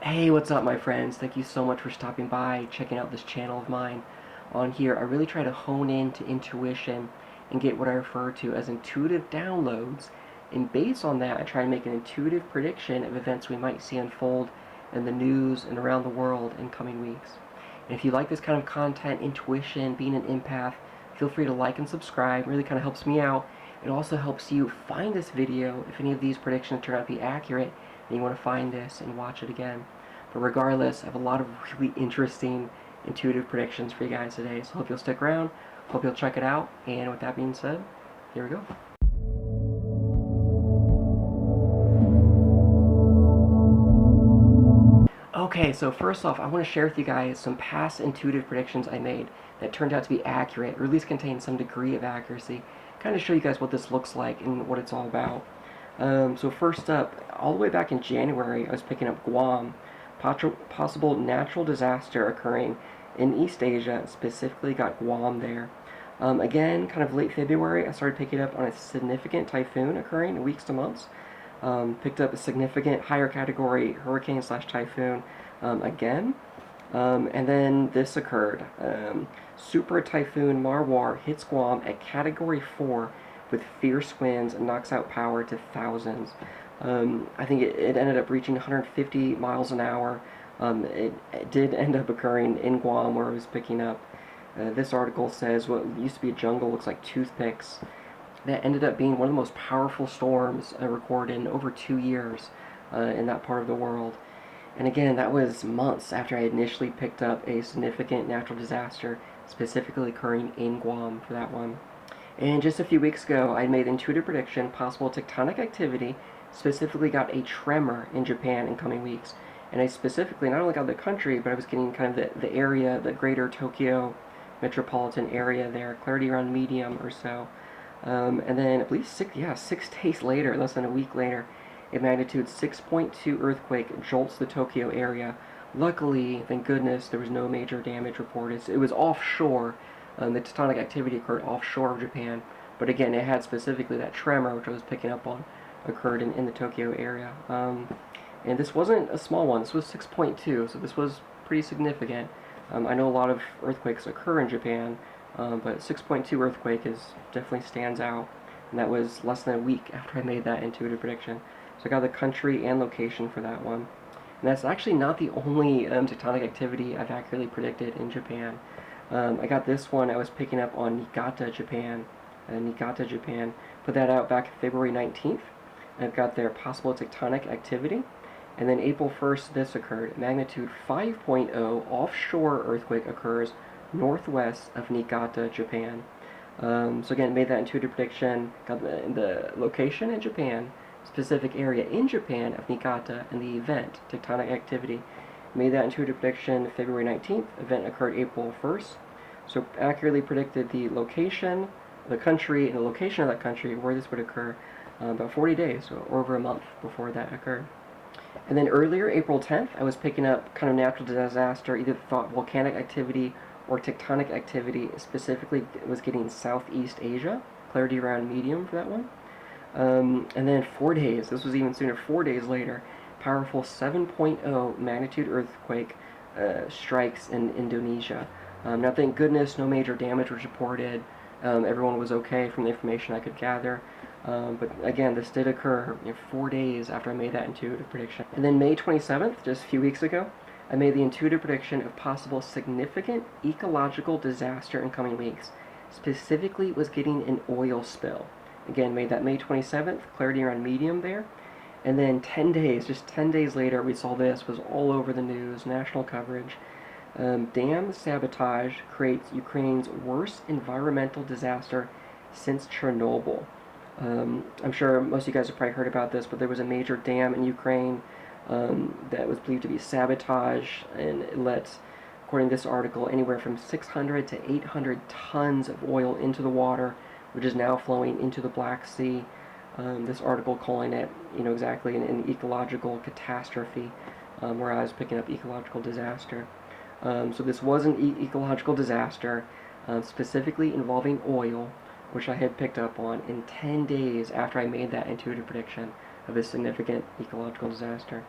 Hey, what's up, my friends? Thank you so much for stopping by, checking out this channel of mine. On here, I really try to hone in to intuition and get what I refer to as intuitive downloads. And based on that, I try to make an intuitive prediction of events we might see unfold in the news and around the world in coming weeks. And if you like this kind of content, intuition, being an empath, feel free to like and subscribe. It really kind of helps me out. It also helps you find this video if any of these predictions turn out to be accurate and you want to find this and watch it again. But regardless, I have a lot of really interesting intuitive predictions for you guys today, so hope you'll stick around, hope you'll check it out, and with that being said, here we go. Okay, so first off, I want to share with you guys some past intuitive predictions I made that turned out to be accurate, or at least contain some degree of accuracy. Kind of show you guys what this looks like and what it's all about. So first up, all the way back in January, I was picking up Guam, possible natural disaster occurring in East Asia, specifically got Guam there. Again, kind of late February, I started picking up on a significant typhoon occurring in weeks to months. Picked up a significant higher category hurricane slash typhoon again. And then this occurred. Super Typhoon Marwar hits Guam at Category 4 with fierce winds and knocks out power to thousands. I think it ended up reaching 150 miles an hour. It did end up occurring in Guam where it was picking up. This article says what used to be a jungle looks like toothpicks. That ended up being one of the most powerful storms recorded in over 2 years in that part of the world. And again, that was months after I initially picked up a significant natural disaster, specifically occurring in Guam for that one. And just a few weeks ago, I made an intuitive prediction, possible tectonic activity, specifically got a tremor in Japan in coming weeks. And I specifically not only got the country, but I was getting kind of the area, the greater Tokyo metropolitan area there, clarity around medium or so. And then I believe 6 days later, less than a week later, a magnitude 6.2 earthquake jolts the Tokyo area. Luckily, thank goodness, there was no major damage reported. It was offshore. The tectonic activity occurred offshore of Japan, but again, it had specifically that tremor, which I was picking up on, occurred in the Tokyo area. And this wasn't a small one. This was 6.2, so this was pretty significant. I know a lot of earthquakes occur in Japan, but 6.2 earthquake definitely stands out, and that was less than a week after I made that intuitive prediction. So I got the country and location for that one. And that's actually not the only tectonic activity I've accurately predicted in Japan. I got this one, I was picking up on Niigata, Japan. Niigata, Japan. Put that out back February 19th. I've got their possible tectonic activity. And then April 1st, this occurred. Magnitude 5.0 offshore earthquake occurs northwest of Niigata, Japan. So again, made that intuitive prediction. Got the location in Japan, specific area in Japan of Niigata, and the event, tectonic activity. Made that intuitive prediction February 19th. Event occurred April 1st. So accurately predicted the location, the country, and the location of that country where this would occur about 40 days, or over a month before that occurred. And then earlier, April 10th, I was picking up kind of natural disaster, either thought volcanic activity or tectonic activity. Specifically, it was getting Southeast Asia, clarity around medium for that one. And then 4 days, this was even sooner, 4 days later, powerful 7.0 magnitude earthquake strikes in Indonesia. Now, thank goodness, no major damage was reported. Everyone was okay from the information I could gather. But again, this did occur 4 days after I made that intuitive prediction. And then May 27th, just a few weeks ago, I made the intuitive prediction of possible significant ecological disaster in coming weeks. Specifically, was getting an oil spill. Again, made that May 27th, clarity around medium there. And then 10 days, just 10 days later, we saw this, was all over the news, national coverage. Dam sabotage creates Ukraine's worst environmental disaster since Chernobyl. I'm sure most of you guys have probably heard about this, but there was a major dam in Ukraine that was believed to be sabotage, and it let, according to this article, anywhere from 600 to 800 tons of oil into the water, which is now flowing into the Black Sea. This article calling it, exactly an ecological catastrophe, where I was picking up ecological disaster. So this was an ecological disaster, specifically involving oil, which I had picked up on in 10 days after I made that intuitive prediction of a significant ecological disaster.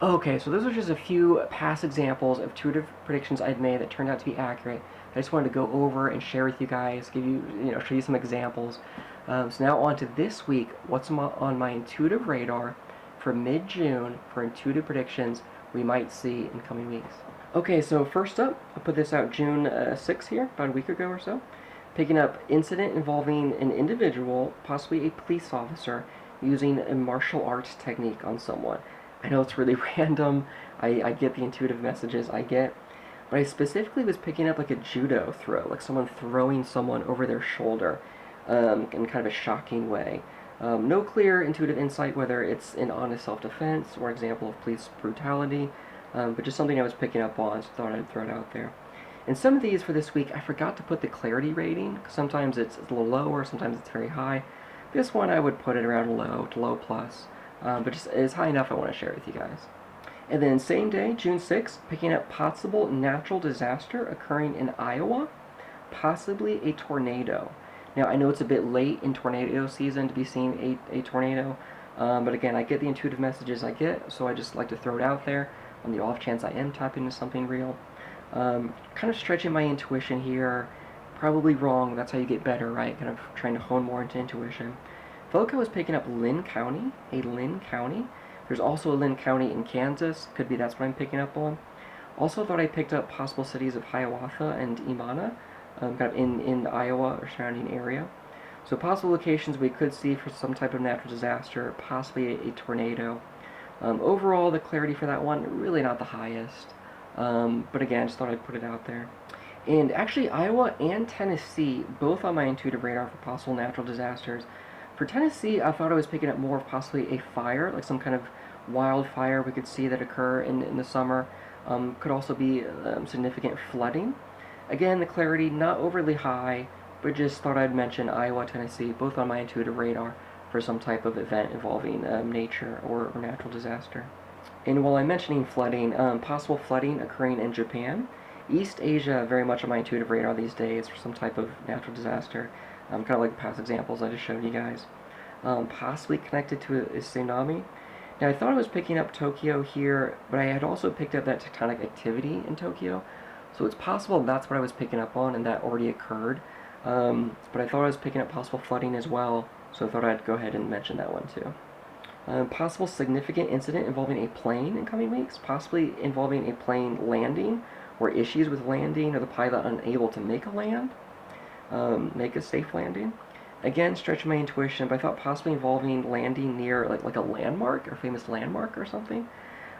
Okay, so those are just a few past examples of intuitive predictions I'd made that turned out to be accurate. I just wanted to go over and share with you guys, give you, show you some examples. So now on to this week, what's on my intuitive radar for mid-June for intuitive predictions we might see in coming weeks. Okay, so first up, I put this out June 6th here, about a week ago or so. Picking up incident involving an individual, possibly a police officer, using a martial arts technique on someone. I know it's really random. I get the intuitive messages I get, but I specifically was picking up like a judo throw, like someone throwing someone over their shoulder in kind of a shocking way. No clear intuitive insight whether it's an honest self-defense or example of police brutality, but just something I was picking up on, so thought I'd throw it out there. And some of these for this week, I forgot to put the clarity rating. Sometimes it's a little lower, sometimes it's very high. This one I would put it around low to low plus, but just it's high enough I want to share it with you guys. And then same day, June 6th, picking up possible natural disaster occurring in Iowa, possibly a tornado. Now, I know it's a bit late in tornado season to be seeing a tornado, but again, I get the intuitive messages I get, so I just like to throw it out there on the off chance I am tapping into something real. Kind of stretching my intuition here, probably wrong, that's how you get better, right? Kind of trying to hone more into intuition. Felt like I was picking up Lynn County, a Lynn County. There's also a Lynn County in Kansas, could be that's what I'm picking up on. Also thought I picked up possible cities of Hiawatha and Imana, kind of in Iowa or surrounding area. So possible locations we could see for some type of natural disaster, possibly a tornado. Overall, the clarity for that one, really not the highest. But again, just thought I'd put it out there. And actually, Iowa and Tennessee, both on my intuitive radar for possible natural disasters. For Tennessee, I thought I was picking up more of possibly a fire, like some kind of wildfire we could see that occur in the summer. Could also be significant flooding. Again, the clarity not overly high, but just thought I'd mention Iowa, Tennessee, both on my intuitive radar for some type of event involving nature or natural disaster. And while I'm mentioning flooding, possible flooding occurring in Japan, East Asia very much on my intuitive radar these days for some type of natural disaster, kind of like the past examples I just showed you guys. Possibly connected to a tsunami. Now I thought I was picking up Tokyo here, but I had also picked up that tectonic activity in Tokyo. So it's possible that's what I was picking up on and that already occurred. But I thought I was picking up possible flooding as well, so I thought I'd go ahead and mention that one too. Possible significant incident involving a plane in coming weeks, possibly involving a plane landing or issues with landing or the pilot unable to make a safe landing. Again, stretching my intuition, but I thought possibly involving landing near like a landmark or famous landmark or something.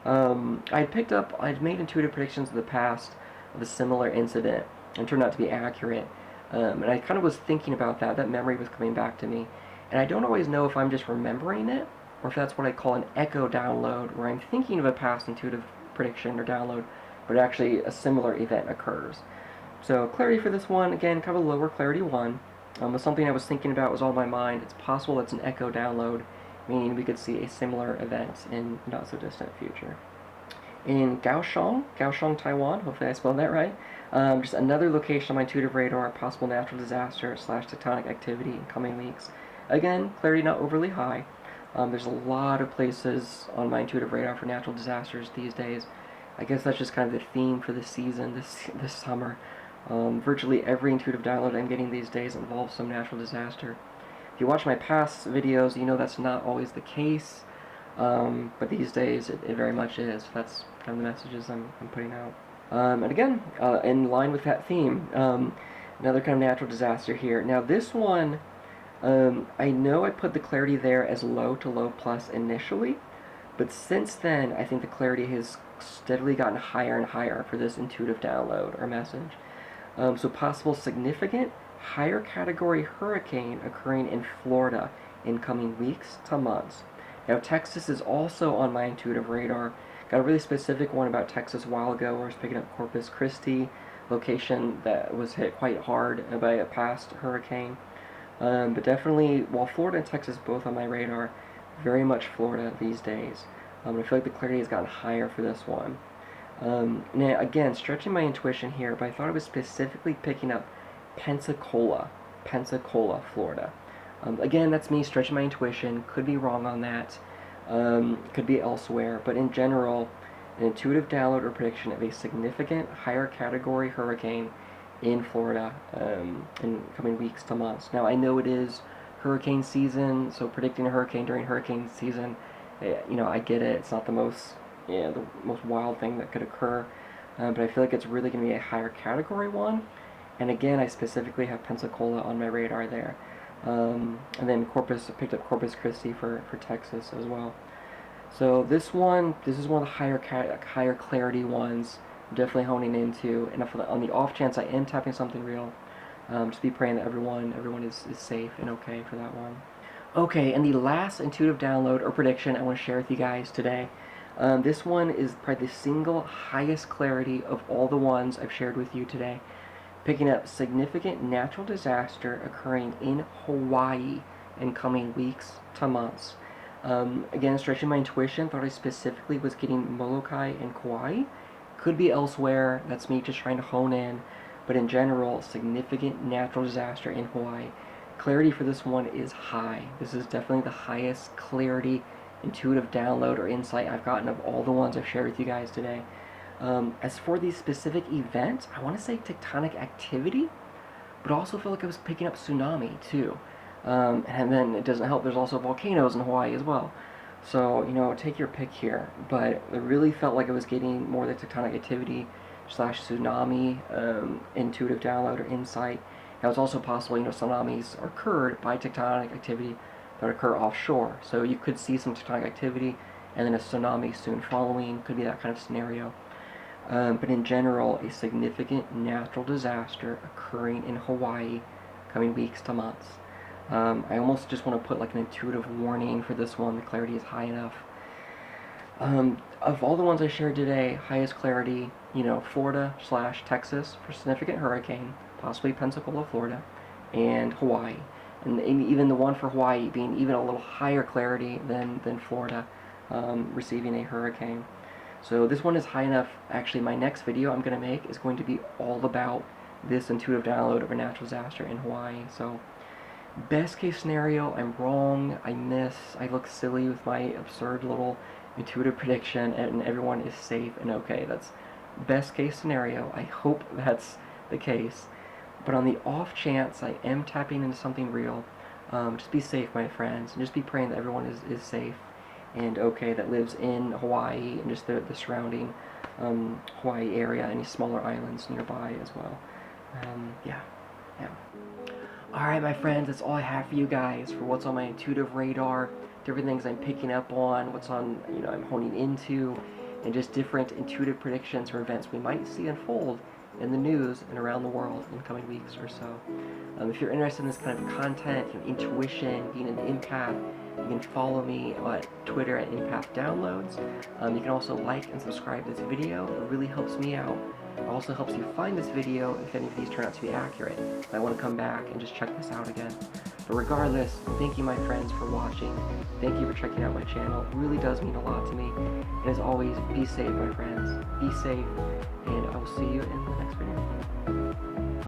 I'd made intuitive predictions in the past of a similar incident and turned out to be accurate. And I kind of was thinking about that. That memory was coming back to me. And I don't always know if I'm just remembering it or if that's what I call an echo download, where I'm thinking of a past intuitive prediction or download, but actually a similar event occurs. So clarity for this one, again, kind of a lower clarity one. Was something I was thinking about, was on my mind. It's possible it's an echo download, meaning we could see a similar event in not so distant future. In Kaohsiung, Taiwan, hopefully I spelled that right, just another location on my intuitive radar, possible natural disaster / tectonic activity in coming weeks. Again, clarity not overly high. There's a lot of places on my intuitive radar for natural disasters these days. I guess that's just kind of the theme for this season, this summer. Virtually every intuitive download I'm getting these days involves some natural disaster. If you watch my past videos, you know that's not always the case, but these days it very much is. That's kind of the messages I'm putting out. And again, in line with that theme, another kind of natural disaster here. Now this one, I know I put the clarity there as low to low plus initially, but since then I think the clarity has steadily gotten higher and higher for this intuitive download or message. So possible significant higher category hurricane occurring in Florida in coming weeks to months. Now Texas is also on my intuitive radar. Got a really specific one about Texas a while ago where I was picking up Corpus Christi, location that was hit quite hard by a past hurricane. But definitely, while Florida and Texas both on my radar, very much Florida these days. I feel like the clarity has gotten higher for this one. Now, again, stretching my intuition here, but I thought I was specifically picking up Pensacola, Florida. Again, that's me stretching my intuition. Could be wrong on that. Could be elsewhere, but in general, an intuitive download or prediction of a significant higher category hurricane in Florida in coming weeks to months. Now, I know it is hurricane season, so predicting a hurricane during hurricane season, I get it. It's not the most, the most wild thing that could occur, but I feel like it's really going to be a higher category one. And again, I specifically have Pensacola on my radar there. And then I picked up Corpus Christi for Texas as well. So this is one of the higher clarity ones I'm definitely honing into. And on the off chance I am tapping something real, just be praying that everyone is safe and okay for that one. Okay, and the last intuitive download or prediction I want to share with you guys today. This one is probably the single highest clarity of all the ones I've shared with you today. Picking up significant natural disaster occurring in Hawaii in coming weeks to months. Again, stretching my intuition, thought I specifically was getting Molokai and Kauai. Could be elsewhere, that's me just trying to hone in. But in general, significant natural disaster in Hawaii. Clarity for this one is high. This is definitely the highest clarity, intuitive download, or insight I've gotten of all the ones I've shared with you guys today. As for the specific event, I want to say tectonic activity, but also feel like I was picking up tsunami too. And then it doesn't help, there's also volcanoes in Hawaii as well. So, take your pick here. But it really felt like I was getting more of the tectonic activity / tsunami intuitive download or insight. Now, it's also possible, tsunamis are occurred by tectonic activity that occur offshore. So you could see some tectonic activity and then a tsunami soon following. Could be that kind of scenario. But in general, a significant natural disaster occurring in Hawaii coming weeks to months. I almost just want to put like an intuitive warning for this one. The clarity is high enough. Of all the ones I shared today, highest clarity, Florida / Texas for significant hurricane, possibly Pensacola, Florida, and Hawaii. And even the one for Hawaii being even a little higher clarity than Florida, receiving a hurricane. So this one is high enough. Actually, my next video I'm going to make is going to be all about this intuitive download of a natural disaster in Hawaii. So best case scenario, I'm wrong, I look silly with my absurd little intuitive prediction, and everyone is safe and okay. That's best case scenario. I hope that's the case. But on the off chance I am tapping into something real, just be safe, my friends, and just be praying that everyone is safe and okay that lives in Hawaii and just the surrounding Hawaii area, any smaller islands nearby as well. Yeah. Alright, my friends, that's all I have for you guys for what's on my intuitive radar, different things I'm picking up on, what's on, I'm honing into, and just different intuitive predictions or events we might see unfold in the news and around the world in the coming weeks or so. If you're interested in this kind of content, intuition, being an empath, you can follow me on Twitter at Empath Downloads. You can also like and subscribe to this video. It really helps me out. It also helps you find this video if any of these turn out to be accurate. I want to come back and just check this out again. But regardless, thank you, my friends, for watching. Thank you for checking out my channel. It really does mean a lot to me. And as always, be safe, my friends. Be safe, and I will see you in the next video.